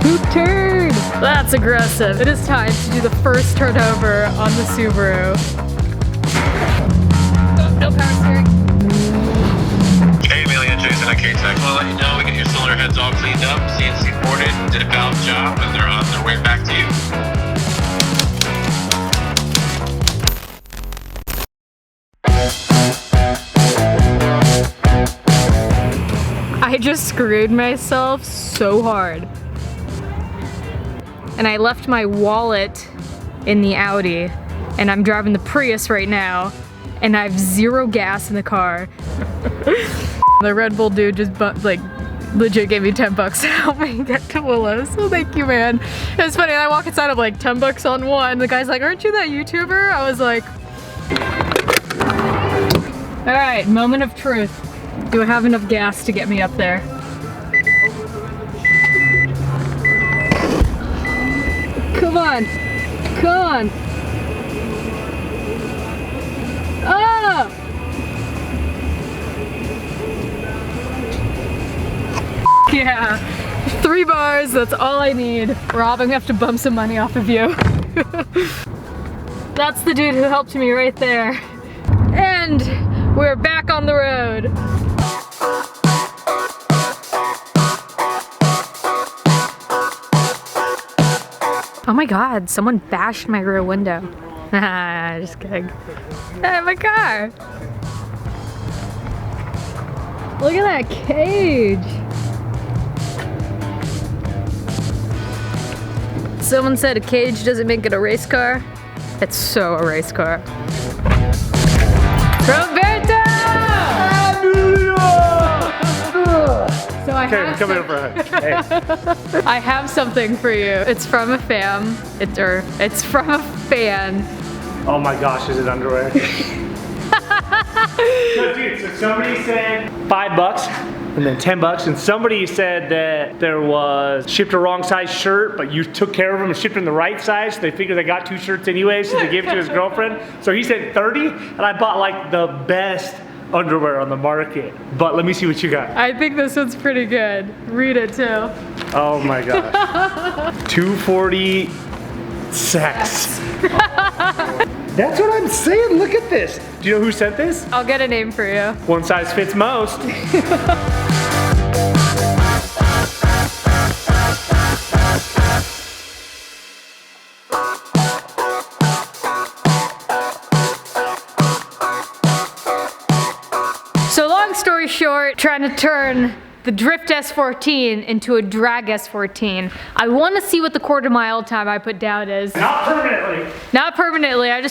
Poop turd! That's aggressive. It is time to do the first turnover on the Subaru. Oh, no power steering. Hey Amelia, Jason at K-Tech. I want to let you know we get your cylinder heads all cleaned up, CNC ported, did a valve job, and they're on their way back to you. I just screwed myself so hard. And I left my wallet in the Audi, and I'm driving the Prius right now, and I have 0 gas in the car. The Red Bull dude just legit gave me 10 bucks to help me get to Willows, so thank you, man. It's funny, I walk inside, I'm like, 10 bucks on one. The guy's like, aren't you that YouTuber? I was like, all right, moment of truth. Do I have enough gas to get me up there? Come on, come on. Oh! Yeah, 3 bars, that's all I need. Rob, I'm gonna have to bump some money off of you. That's the dude who helped me right there. And we're back on the road. Oh my god, someone bashed my rear window. Just kidding. Hey, my car! Look at that cage! Someone said a cage doesn't make it a race car. It's so a race car. Roberto! So I have come here for a hug. Hey. I have something for you. It's from a fan. It's from a fan. Oh my gosh, is it underwear? So dude, so somebody said $5 and then 10 bucks, and somebody said that there was shipped a wrong size shirt, but you took care of them and shipped in the right size, so they figured they got 2 shirts anyway, so they gave it to his girlfriend. So he said 30, and I bought like the best underwear on the market. But let me see what you got. I think this one's pretty good. Read it too. Oh my gosh. 240 sex. That's what I'm saying, look at this. Do you know who sent this? I'll get a name for you. One size fits most. So long story short, trying to turn the Drift S14 into a drag S14. I want to see what the quarter mile time I put down is. Not permanently. Not permanently, I'm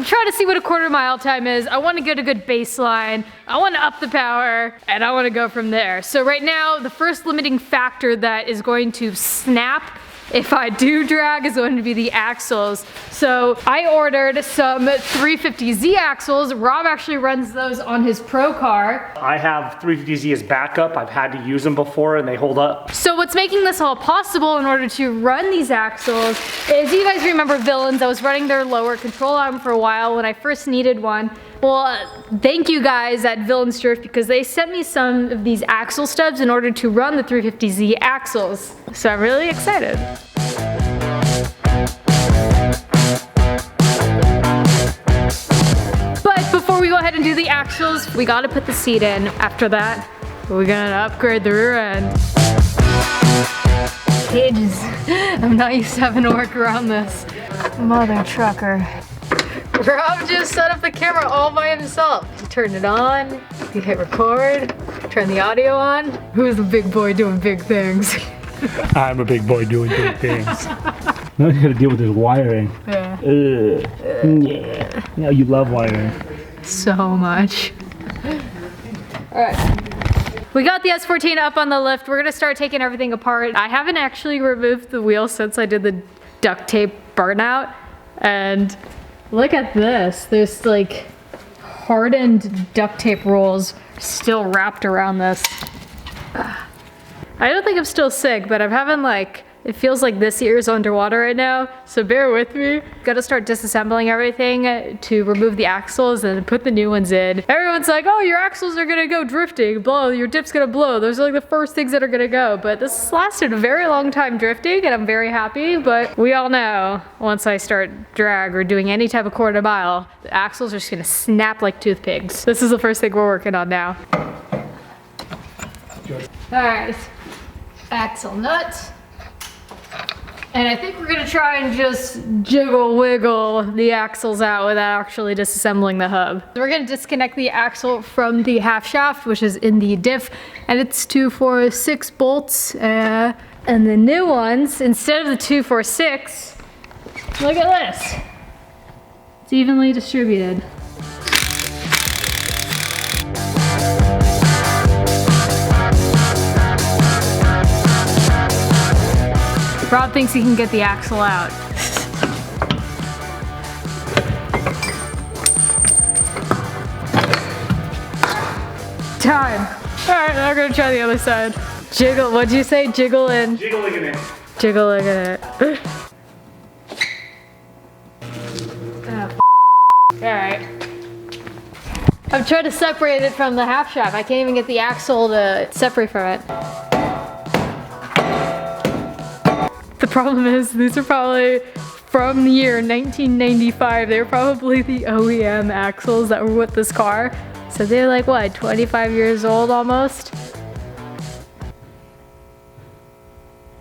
trying to see what a quarter mile time is. I want to get a good baseline. I want to up the power, and I want to go from there. So right now, the first limiting factor that is going to snap if I do drag is going to be the axles. So I ordered some 350Z axles. Rob actually runs those on his pro car. I have 350Z as backup. I've had to use them before and they hold up. So what's making this all possible in order to run these axles is, you guys remember Villains? I was running their lower control arm for a while when I first needed one. Well, thank you guys at Villains Drift, because they sent me some of these axle stubs in order to run the 350Z axles. So I'm really excited. But before we go ahead and do the axles, we gotta put the seat in. After that, we're gonna upgrade the rear end. Cages. I'm not used to having to work around this. Mother trucker. Rob just set up the camera all by himself. He turned it on, he hit record, turn the audio on. Who's the big boy doing big things? I'm a big boy doing big things. Now you gotta deal with this wiring. Yeah. Yeah. Now you love wiring. So much. Alright. We got the S14 up on the lift. We're gonna start taking everything apart. I haven't actually removed the wheel since I did the duct tape burnout. And look at this. There's like hardened duct tape rolls still wrapped around this. I don't think I'm still sick, but I'm having like, it feels like this ear is underwater right now, so bear with me. Gotta start disassembling everything to remove the axles and put the new ones in. Everyone's like, oh, your axles are gonna go drifting, blow, your dip's gonna blow. Those are like the first things that are gonna go, but this has lasted a very long time drifting and I'm very happy, but we all know once I start drag or doing any type of quarter mile, the axles are just gonna snap like toothpicks. This is the first thing we're working on now. All right, axle nut. And I think we're gonna try and just jiggle wiggle the axles out without actually disassembling the hub. So we're gonna disconnect the axle from the half shaft, which is in the diff, and it's 2, 4, 6 bolts. And the new ones, instead of the 2, 4, 6, look at this. It's evenly distributed. Rob thinks he can get the axle out. Time. All right, now we're gonna try the other side. Jiggle, what'd you say? Jiggle and? Jiggling it. Jiggling it. Oh, all right. I'm trying to separate it from the half shaft. I can't even get the axle to separate from it. The problem is, these are probably from the year 1995. They were probably the OEM axles that were with this car. So they're like, what, 25 years old almost?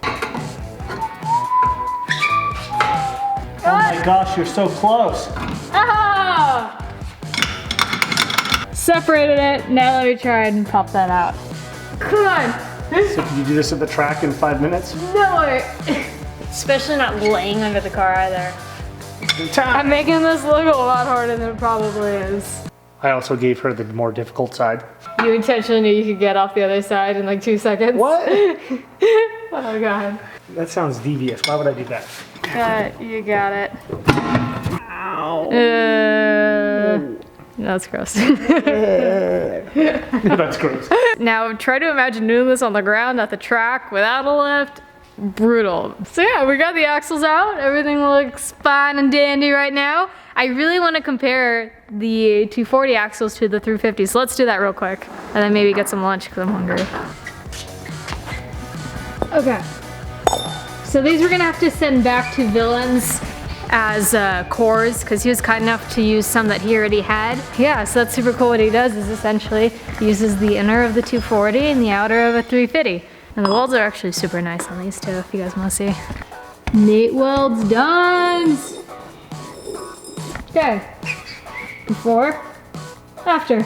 Oh my gosh, you're so close. Ah! Separated it. Now let me try and pop that out. Come on. So can you do this at the track in 5 minutes? No! Especially not laying under the car either. Time. I'm making this look a lot harder than it probably is. I also gave her the more difficult side. You intentionally knew you could get off the other side in like 2 seconds? What? Oh god. That sounds devious. Why would I do that? You got it. Ow. That's gross. That's gross. Now try to imagine doing this on the ground at the track without a lift. Brutal. So yeah, we got the axles out. Everything looks fine and dandy right now. I really want to compare the 240 axles to the 350, so let's do that real quick. And then maybe get some lunch because I'm hungry. Okay. So these we're gonna have to send back to Villains as cores because he was kind enough to use some that he already had. Yeah, so that's super cool. What he does is essentially uses the inner of the 240 and the outer of a 350. And the welds are actually super nice on these too, if you guys want to see. Nate welds done. Okay. Before, after.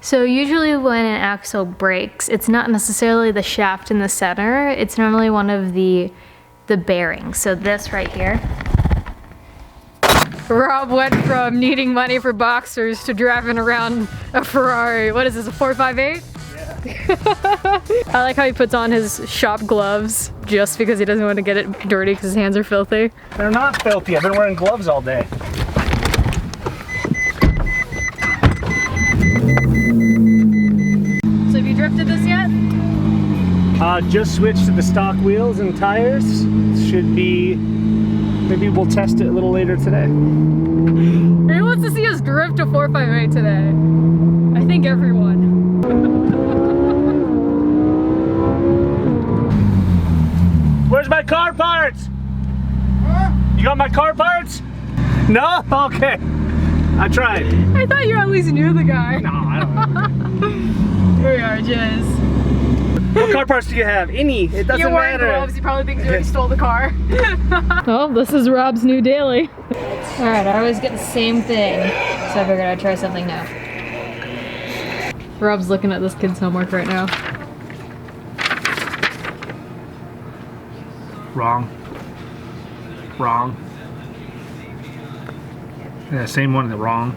So usually when an axle breaks, it's not necessarily the shaft in the center. It's normally one of the bearings. So this right here. Rob went from needing money for boxers to driving around a Ferrari. What is this, a 458? I like how he puts on his shop gloves just because he doesn't want to get it dirty because his hands are filthy. They're not filthy. I've been wearing gloves all day. So have you drifted this yet? Just switched to the stock wheels and tires. Should be, maybe we'll test it a little later today. Who wants to see us drift a 458 today? I think everyone. Where's my car parts? You got my car parts? No? Okay. I tried. I thought you at least knew the guy. No, I don't know. Here we are, Jizz. What car parts do you have? Any. It doesn't You're wearing matter. gloves, you probably think you already stole the car. Well, this is Rob's new daily. Alright, I always get the same thing, so I figured I'd try something new. Rob's looking at this kid's homework right now. Wrong. Wrong. Yeah, same one, the wrong.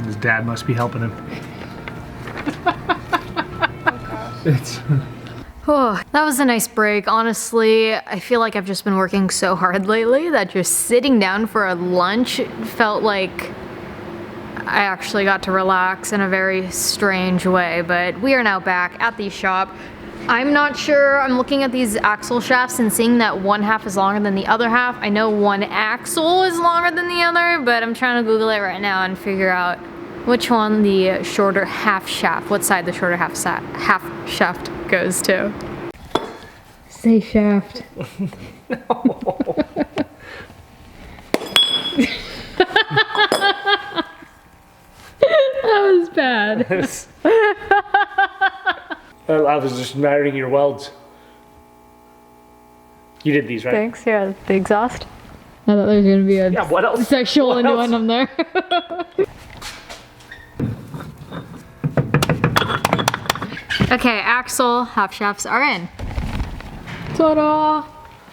His dad must be helping him. It's Oh, that was a nice break. Honestly, I feel like I've just been working so hard lately that just sitting down for a lunch felt like I actually got to relax in a very strange way. But we are now back at the shop. I'm not sure. I'm looking at these axle shafts and seeing that one half is longer than the other half. I know one axle is longer than the other, but I'm trying to Google it right now and figure out which one the shorter half shaft, what side the shorter half shaft goes to. Say shaft. No. That was bad. I was just admiring your welds. You did these, right? Thanks, yeah, the exhaust. I thought there was gonna be a what else? sexual What else? innuendo there. Okay, axle half shafts are in. Ta-da!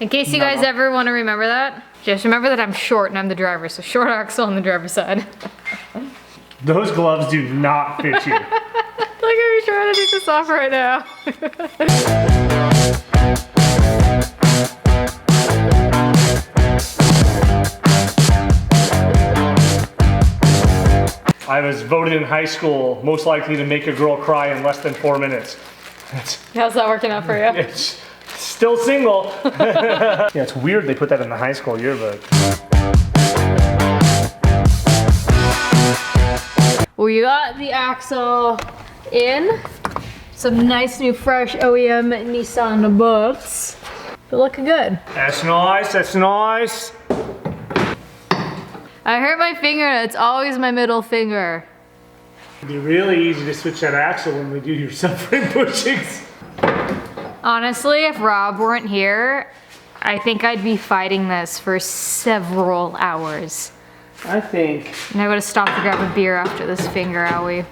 In case you guys ever want to remember that, just remember that I'm short and I'm the driver, so short axle on the driver's side. Those gloves do not fit you. Look at me trying to take this off right now. I was voted in high school most likely to make a girl cry in less than 4 minutes. How's that working out for you? It's still single. Yeah, it's weird they put that in the high school yearbook. We got the axle in. Some nice new fresh OEM Nissan boots. They're looking good. That's nice, that's nice. I hurt my finger, it's always my middle finger. It'd be really easy to switch that axle when we do your subframe bushings. Honestly, if Rob weren't here, I think I'd be fighting this for several hours. I think. And I would have stopped to grab a beer after this finger owie.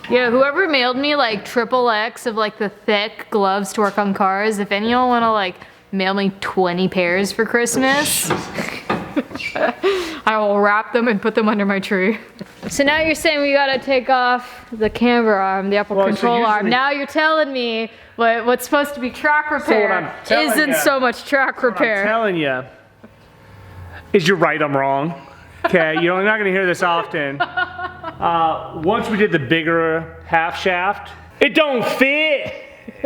Yeah, whoever mailed me like XXX of like the thick gloves to work on cars, if any of y'all wanna like mail me 20 pairs for Christmas, I will wrap them and put them under my tree. So now you're saying we gotta take off the camber arm, the upper control arm. Now you're telling me what's supposed to be track repair isn't so much track repair. What I'm telling you is you're right, I'm wrong. Okay, you're not gonna hear this often. Once we did the bigger half shaft, it don't fit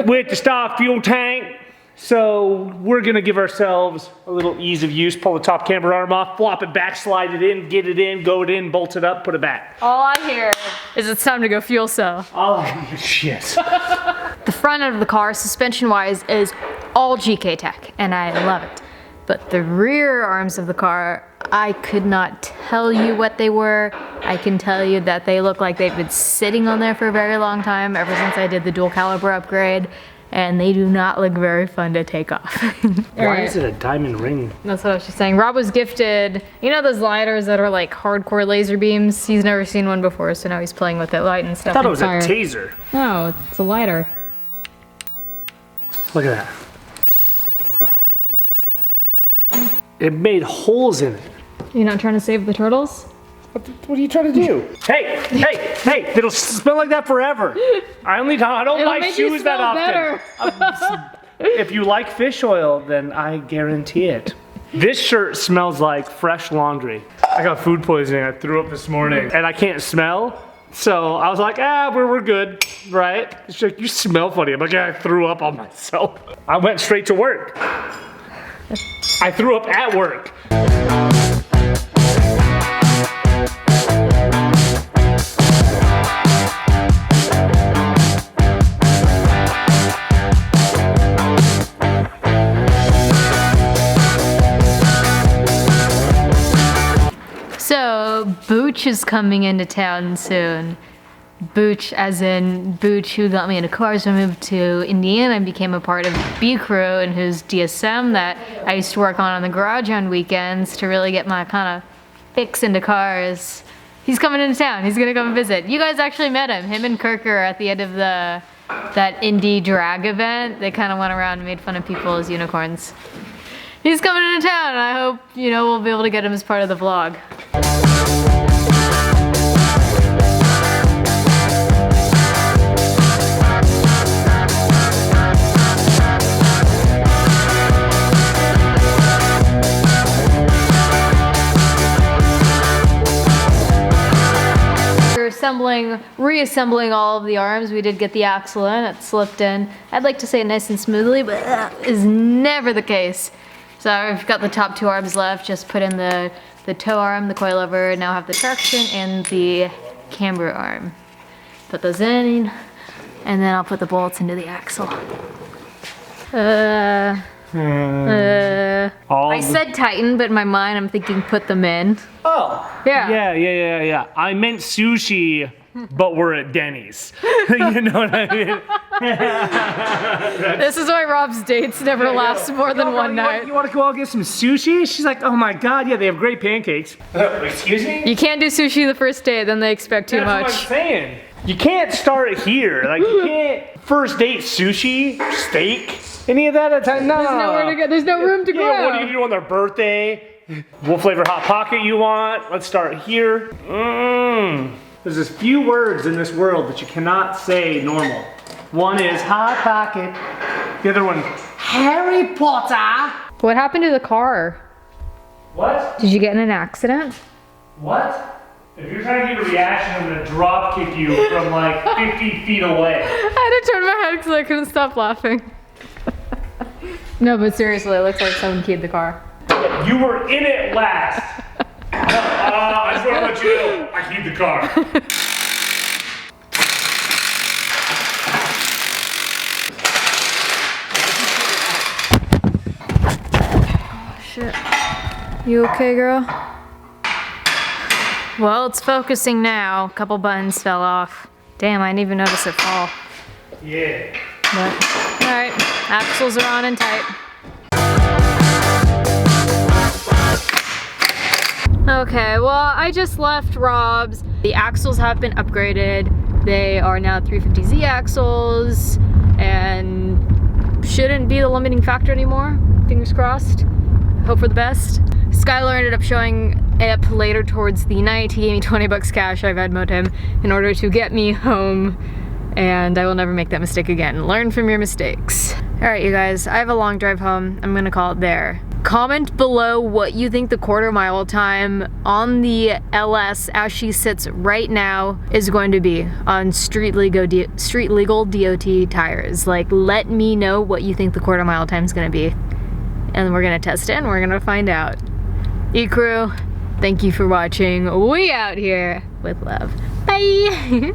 with the stock fuel tank. So we're gonna give ourselves a little ease of use, pull the top camber arm off, flop it back, slide it in, get it in, go it in, bolt it up, put it back. All I hear is it's time to go fuel cell. Oh, shit. The front of the car, suspension-wise, is all GK Tech, and I love it. But the rear arms of the car, I could not tell you what they were. I can tell you that they look like they've been sitting on there for a very long time, ever since I did the dual caliber upgrade, and they do not look very fun to take off. Why is it a diamond ring? That's what I was just saying. Rob was gifted, you know those lighters that are like hardcore laser beams? He's never seen one before, so now he's playing with it, lighting stuff. I thought it was a taser. No, it's a lighter. Look at that. It made holes in it. You're not trying to save the turtles? What are you trying to do? Hey, it'll smell like that forever. I don't buy shoes that often. If you like fish oil, then I guarantee it. This shirt smells like fresh laundry. I got food poisoning. I threw up this morning and I can't smell. So I was like, we're good, right? She's like, you smell funny. I'm like, yeah, I threw up on myself. I went straight to work. I threw up at work. So, Booch is coming into town soon. Booch, as in Booch, who got me into cars when I moved to Indiana and became a part of Bcrew, and whose DSM that I used to work on the garage on weekends to really get my kind of fix into cars. He's coming into town. He's gonna come visit. You guys actually met him. Him and Kirk are at the end of that indie drag event. They kind of went around and made fun of people as unicorns. He's coming into town, and I hope, we'll be able to get him as part of the vlog. We're assembling reassembling all of the arms. We did get the axle in, it slipped in. I'd like to say it nice and smoothly, but that is never the case. So I've got the top 2 arms left, just put in the tow arm, the coilover, now have the traction and the camber arm. Put those in, and then I'll put the bolts into the axle. I said tighten, but in my mind I'm thinking put them in. Oh. Yeah. I meant sushi, but we're at Denny's. You know what I mean? This is why Rob's dates never last more than one night. You want to go out get some sushi? She's like, oh my god, yeah, they have great pancakes. Excuse me? You can't do sushi the first day, then they expect too much. That's what I'm saying. You can't start here. Like, you can't first date sushi, steak, any of that at a time. No. There's nowhere to go. There's no room to grow. Yeah, what do you do on their birthday? What flavor Hot Pocket you want? Let's start here. There's just few words in this world that you cannot say normal. One is Hot Pocket. The other one, Harry Potter. What happened to the car? What? Did you get in an accident? What? If you're trying to get a reaction, I'm gonna drop kick you from like 50 feet away. I had to turn my head because I couldn't stop laughing. No, but seriously, it looks like someone keyed the car. You were in it last. I just want to let you know, I keyed the car. Oh, shit. You okay, girl? Well, it's focusing now. A couple buttons fell off. Damn, I didn't even notice it fall. Yeah. But, alright, axles are on and tight. Okay, well, I just left Rob's. The axles have been upgraded. They are now 350Z axles and shouldn't be the limiting factor anymore. Fingers crossed. Hope for the best. Skylar ended up showing up later towards the night. He gave me 20 bucks cash. I Venmoed him in order to get me home, and I will never make that mistake again. Learn from your mistakes. All right, you guys, I have a long drive home. I'm gonna call it there. Comment below what you think the quarter-mile time on the LS as she sits right now is going to be on street legal DOT tires. Like, let me know what you think the quarter-mile time is gonna be, and we're gonna test it and we're gonna find out. Ecrew, thank you for watching. We out here with love. Bye.